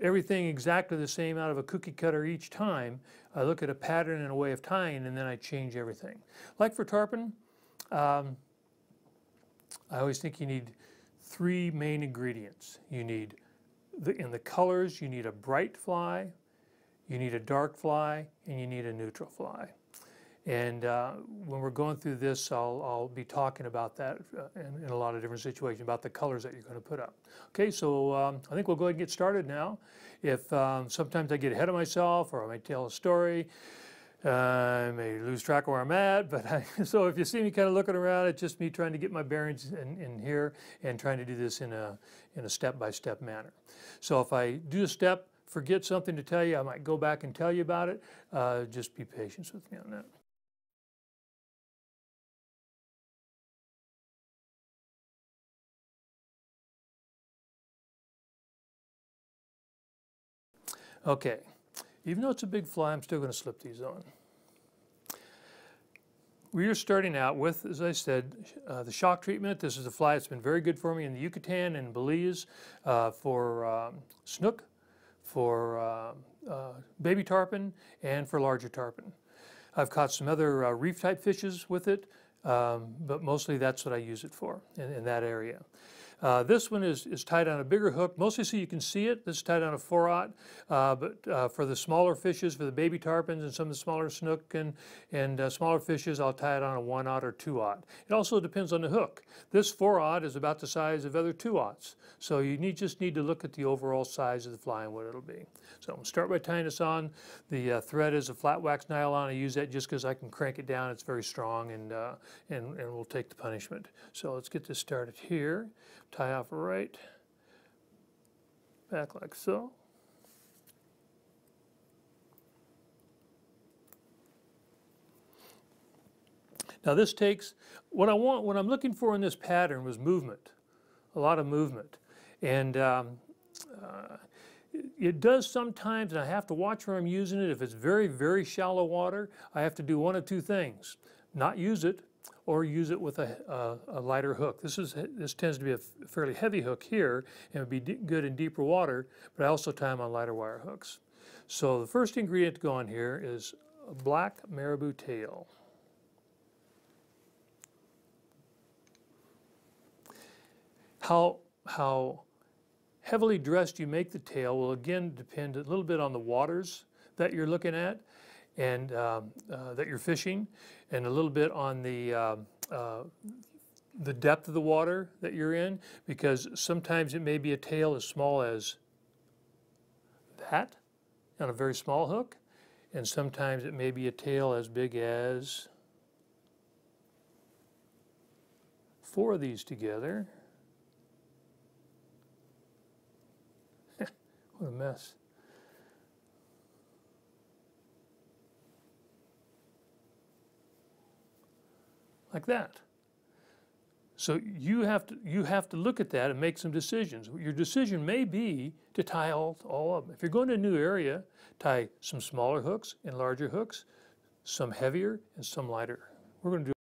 everything exactly the same out of a cookie cutter each time. I look at a pattern and a way of tying, and then I change everything. Like for tarpon, I always think you need 3 main ingredients. You need, in the colors, you need a bright fly, you need a dark fly, and you need a neutral fly. And when we're going through this, I'll be talking about that in a lot of different situations, about the colors that you're going to put up. Okay, so I think we'll go ahead and get started now. If sometimes I get ahead of myself, or I might tell a story, I may lose track of where I'm at, but so if you see me kind of looking around, it's just me trying to get my bearings in here and trying to do this in a step-by-step manner. So if I do a step, forget something to tell you, I might go back and tell you about it. Just be patient with me on that. Okay, even though it's a big fly, I'm still going to slip these on. We are starting out with, as I said, the shock treatment. This is a fly that's been very good for me in the Yucatan and Belize for snook, for baby tarpon, and for larger tarpon. I've caught some other reef-type fishes with it, but mostly that's what I use it for in that area. This one is tied on a bigger hook, mostly so you can see it. This is tied on a 4/0, but for the smaller fishes, for the baby tarpons and some of the smaller snook and smaller fishes, I'll tie it on a 1/0 or 2/0. It also depends on the hook. This 4/0 is about the size of other 2/0s, so you just need to look at the overall size of the fly and what it'll be. So I'm going to start by tying this on. The thread is a flat wax nylon. I use that just because I can crank it down. It's very strong and will take the punishment. So let's get this started here. Tie off right, back like so. Now this takes, what I'm looking for in this pattern was movement, a lot of movement. And it does sometimes, and I have to watch where I'm using it. If it's very, very shallow water, I have to do one of 2 things. Not use it, or use it with a lighter hook. This tends to be a fairly heavy hook here, and it would be good in deeper water, but I also tie them on lighter wire hooks. So the first ingredient to go on here is a black marabou tail. How heavily dressed you make the tail will again depend a little bit on the waters that you're looking at and that you're fishing, and a little bit on the depth of the water that you're in, because sometimes it may be a tail as small as that on a very small hook, and sometimes it may be a tail as big as 4 of these together. What a mess. Like that. So you have to look at that and make some decisions. Your decision may be to tie all of them. If you're going to a new area, tie some smaller hooks and larger hooks, some heavier and some lighter. We're going to do